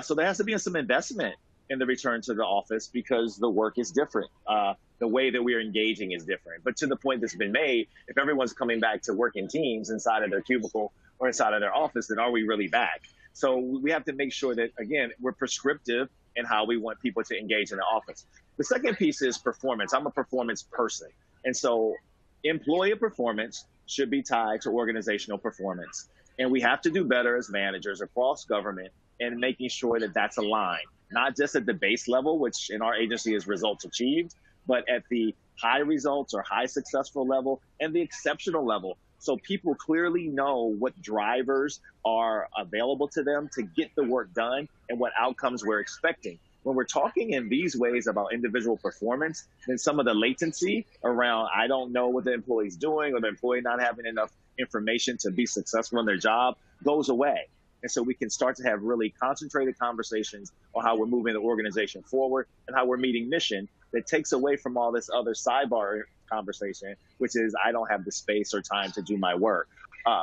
So there has to be some investment in the return to the office because the work is different. The way that we are engaging is different. But to the point that's been made, if everyone's coming back to work in teams inside of their cubicle or inside of their office, then are we really back? So we have to make sure that, again, we're prescriptive in how we want people to engage in the office. The second piece is performance. I'm a performance person. And so employee performance should be tied to organizational performance. And we have to do better as managers across government in making sure that that's aligned, not just at the base level, which in our agency is results achieved, but at the high results or high successful level and the exceptional level. So people clearly know what drivers are available to them to get the work done and what outcomes we're expecting. When we're talking in these ways about individual performance, then some of the latency around, I don't know what the employee's doing or the employee not having enough information to be successful in their job goes away. And so we can start to have really concentrated conversations on how we're moving the organization forward and how we're meeting mission that takes away from all this other sidebar conversation, which is I don't have the space or time to do my work.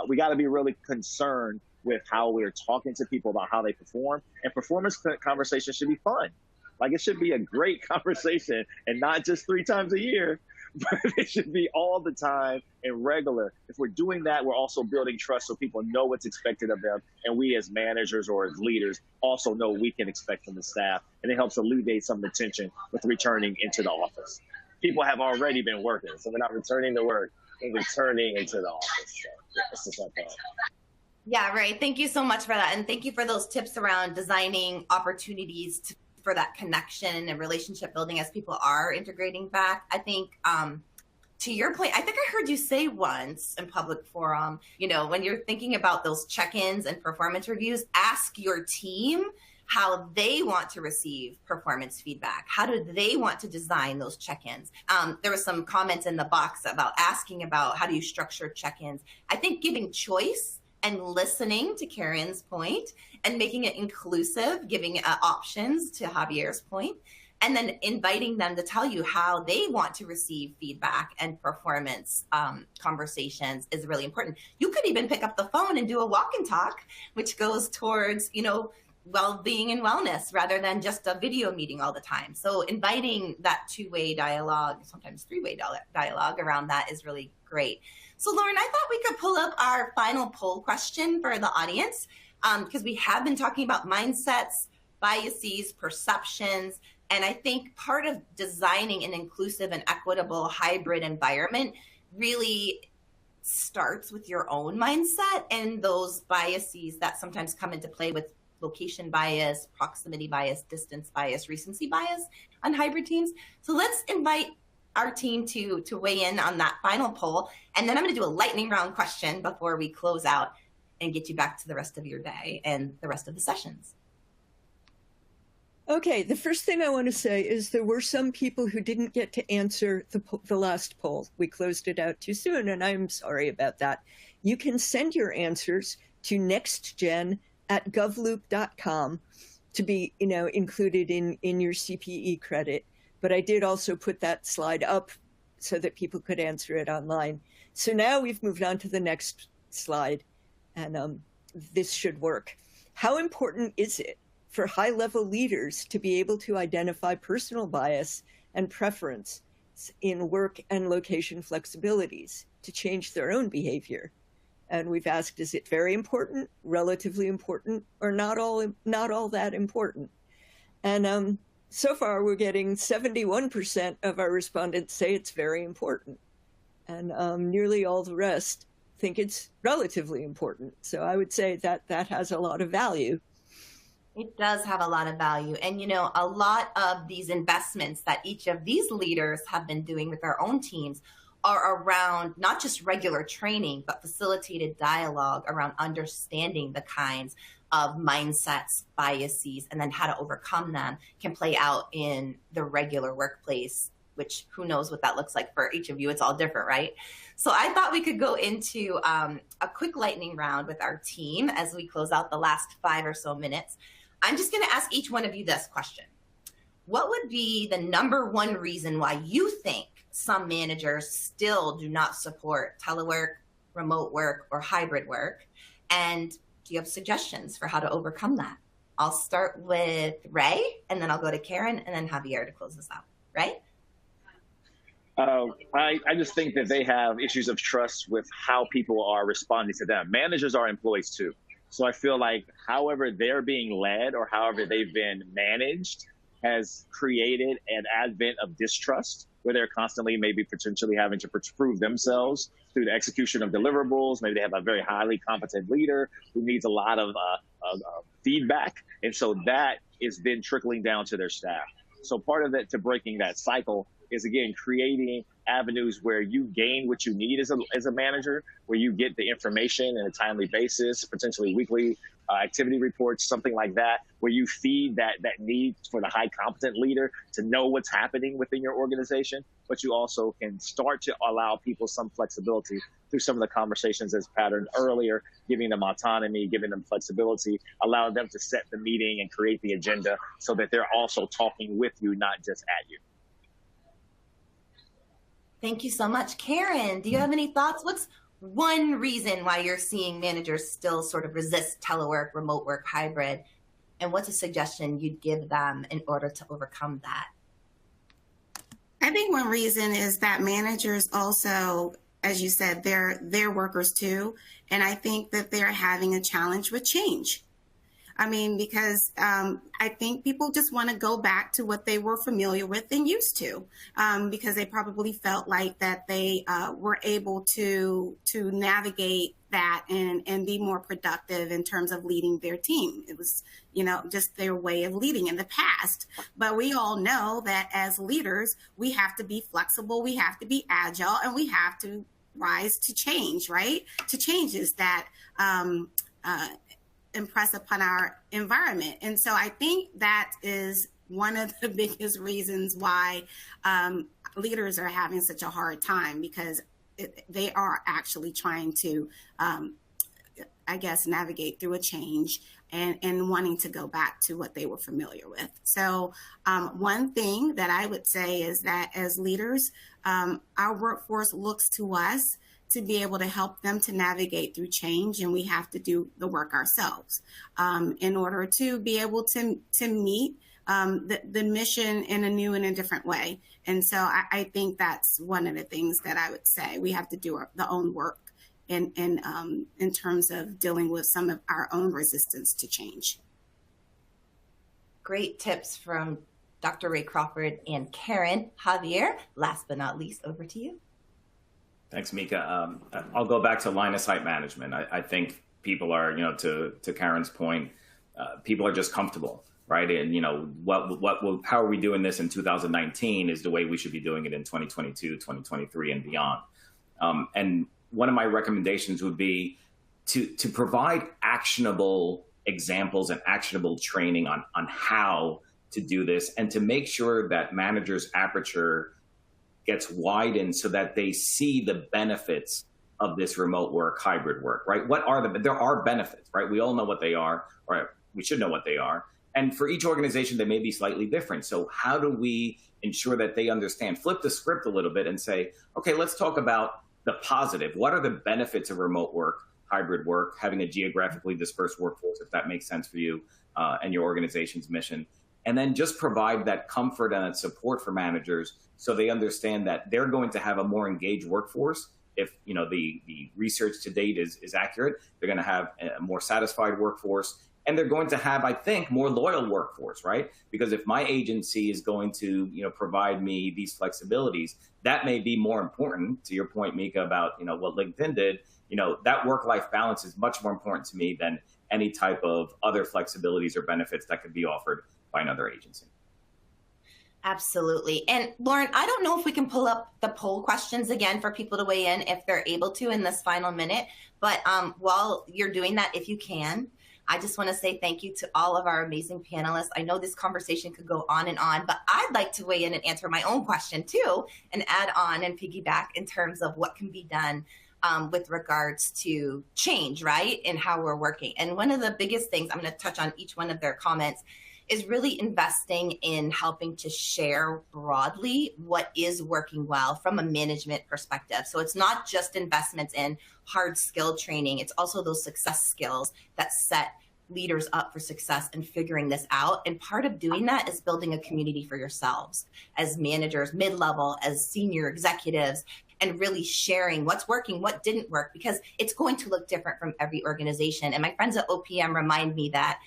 We got to be really concerned with how we're talking to people about how they perform. And performance conversation should be fun. Like it should be a great conversation and not just 3 times a year, but it should be all the time and regular. If we're doing that, we're also building trust so people know what's expected of them. And we as managers or as leaders also know we can expect from the staff. And it helps alleviate some of the tension with returning into the office. People have already been working, so they're not returning to work, they're returning into the office. So, yeah, it's just like that. Yeah, right. Thank you so much for that. And thank you for those tips around designing opportunities for that connection and relationship building as people are integrating back. I think to your point, I think I heard you say once in public forum, you know, when you're thinking about those check-ins and performance reviews, ask your team how they want to receive performance feedback. How do they want to design those check-ins? There was some comments in the box about asking about how do you structure check-ins. I think giving choice and listening to Karen's point and making it inclusive, giving options to Javier's point, and then inviting them to tell you how they want to receive feedback and performance conversations is really important. You could even pick up the phone and do a walk and talk, which goes towards, you know, well-being and wellness rather than just a video meeting all the time. So inviting that two-way dialogue, sometimes three-way dialogue around that is really great. So Lauren, I thought we could pull up our final poll question for the audience because we have been talking about mindsets, biases, perceptions, and I think part of designing an inclusive and equitable hybrid environment really starts with your own mindset and those biases that sometimes come into play with location bias, proximity bias, distance bias, recency bias on hybrid teams. So let's invite our team to weigh in on that final poll. And then I'm going to do a lightning round question before we close out and get you back to the rest of your day and the rest of the sessions. Okay, the first thing I want to say is there were some people who didn't get to answer the last poll. We closed it out too soon, and I'm sorry about that. You can send your answers to nextgen@govloop.com to be, you know, included in your CPE credit. But I did also put that slide up so that people could answer it online. So now we've moved on to the next slide, and this should work. How important is it for high-level leaders to be able to identify personal bias and preference in work and location flexibilities to change their own behavior? And we've asked, is it very important, relatively important, or not all that important? And so far, we're getting 71% of our respondents say it's very important. And nearly all the rest think it's relatively important. So I would say that that has a lot of value. It does have a lot of value. And, you know, a lot of these investments that each of these leaders have been doing with their own teams are around not just regular training, but facilitated dialogue around understanding the kinds of mindsets, biases, and then how to overcome them can play out in the regular workplace, which who knows what that looks like for each of you. It's all different, right? So I thought we could go into a quick lightning round with our team as we close out the last 5 or so minutes. I'm just going to ask each one of you this question. What would be the number one reason why you think some managers still do not support telework, remote work, or hybrid work? And do you have suggestions for how to overcome that? I'll start with Ray, and then I'll go to Karen, and then Javier to close this out. Ray? I just think that they have issues of trust with how people are responding to them. Managers are employees too. So I feel like however they're being led or however they've been managed has created an advent of distrust where they're constantly maybe potentially having to prove themselves through the execution of deliverables. Maybe they have a very highly competent leader who needs a lot of feedback. And so that is then trickling down to their staff. So part of that to breaking that cycle is, again, creating avenues where you gain what you need as a manager, where you get the information on a timely basis, potentially weekly activity reports, something like that, where you feed that need for the high competent leader to know what's happening within your organization, but you also can start to allow people some flexibility through some of the conversations as patterned earlier, giving them autonomy, giving them flexibility, allowing them to set the meeting and create the agenda so that they're also talking with you, not just at you. Thank you so much. Karen, do you have any thoughts? What's one reason why you're seeing managers still sort of resist telework, remote work, hybrid? And what's a suggestion you'd give them in order to overcome that? I think one reason is that managers also, as you said, they're workers too. And I think that they're having a challenge with change. I mean, because I think people just want to go back to what they were familiar with and used to, because they probably felt like that they were able to navigate that and be more productive in terms of leading their team. It was, just their way of leading in the past. But we all know that as leaders, we have to be flexible, we have to be agile, and we have to rise to change, right? To changes that impress upon our environment. And so I think that is one of the biggest reasons why leaders are having such a hard time, because they are actually trying to, navigate through a change and wanting to go back to what they were familiar with. So one thing that I would say is that as leaders, our workforce looks to us to be able to help them to navigate through change, and we have to do the work ourselves in order to be able to meet the mission in a new and a different way. And so I think that's one of the things that I would say. We have to do the own work in terms of dealing with some of our own resistance to change. Great tips from Dr. Ray Crawford and Karen. Javier, last but not least, over to you. Thanks, Mika. I'll go back to line of sight management. I think people are, to Karen's point, people are just comfortable, right? And, how are we doing this in 2019 is the way we should be doing it in 2022, 2023 and beyond. And one of my recommendations would be to provide actionable examples and actionable training on how to do this, and to make sure that managers' aperture gets widened so that they see the benefits of this remote work, hybrid work, right? There are benefits, right? We all know what they are, or we should know what they are. And for each organization, they may be slightly different. So how do we ensure that they understand, flip the script a little bit and say, okay, let's talk about the positive. What are the benefits of remote work, hybrid work, having a geographically dispersed workforce, if that makes sense for you and your organization's mission? And then just provide that comfort and that support for managers so they understand that they're going to have a more engaged workforce. If the research to date is accurate, they're going to have a more satisfied workforce, and they're going to have, I think, more loyal workforce, right? Because if my agency is going to provide me these flexibilities, that may be more important, to your point, Mika, about what LinkedIn did. That work-life balance is much more important to me than any type of other flexibilities or benefits that could be offered by another agency. Absolutely. And Lauren, I don't know if we can pull up the poll questions again for people to weigh in if they're able to in this final minute. But while you're doing that, if you can, I just want to say thank you to all of our amazing panelists. I know this conversation could go on, but I'd like to weigh in and answer my own question too, and add on and piggyback in terms of what can be done with regards to change, right? And how we're working. And one of the biggest things, I'm going to touch on each one of their comments, is really investing in helping to share broadly what is working well from a management perspective. So it's not just investments in hard skill training, it's also those success skills that set leaders up for success and figuring this out. And part of doing that is building a community for yourselves as managers, mid-level, as senior executives, and really sharing what's working, what didn't work, because it's going to look different from every organization. And my friends at OPM remind me that,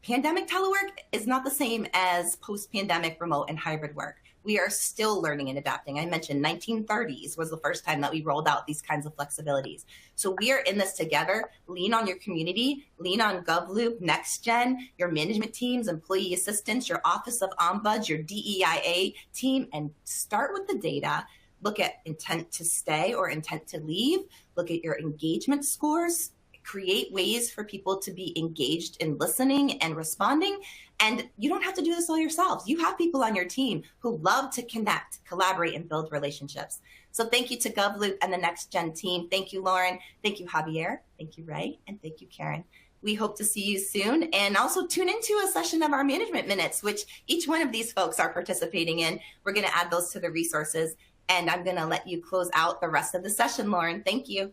pandemic telework is not the same as post-pandemic remote and hybrid work. We are still learning and adapting. I mentioned 1930s was the first time that we rolled out these kinds of flexibilities. So we are in this together. Lean on your community, lean on GovLoop, NextGen, your management teams, employee assistants, your Office of Ombuds, your DEIA team, and start with the data. Look at intent to stay or intent to leave. Look at your engagement scores. Create ways for people to be engaged in listening and responding. And you don't have to do this all yourselves. You have people on your team who love to connect, collaborate, and build relationships. So thank you to GovLoop and the NextGen team. Thank you, Lauren. Thank you, Javier. Thank you, Ray. And thank you, Karen. We hope to see you soon. And also tune into a session of our management minutes, which each one of these folks are participating in. We're going to add those to the resources. And I'm going to let you close out the rest of the session, Lauren. Thank you.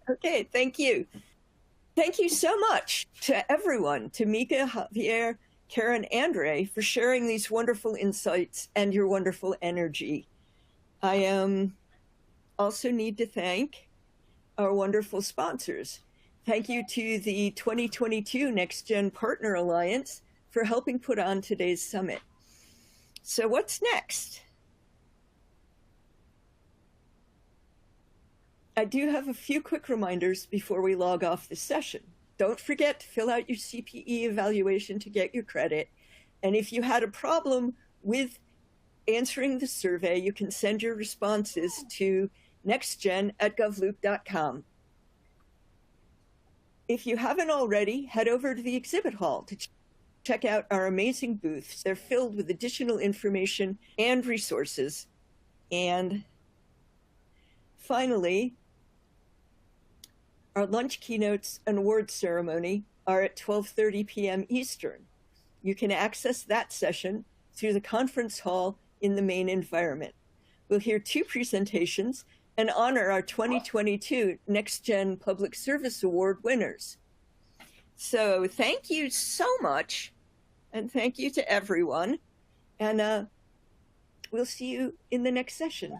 Okay, thank you. Thank you so much to everyone, to Mika, Javier, Karen Andre, for sharing these wonderful insights and your wonderful energy. I also need to thank our wonderful sponsors. Thank you to the 2022 NextGen Partner Alliance for helping put on today's summit. So what's next? I do have a few quick reminders before we log off the session. Don't forget to fill out your CPE evaluation to get your credit. And if you had a problem with answering the survey, you can send your responses to nextgen@govloop.com. If you haven't already, head over to the exhibit hall to check out our amazing booths. They're filled with additional information and resources. And finally, our lunch keynotes and awards ceremony are at 12:30 p.m. Eastern. You can access that session through the conference hall in the main environment. We'll hear 2 presentations and honor our 2022 NextGen Public Service Award winners. So thank you so much, and thank you to everyone, and we'll see you in the next session.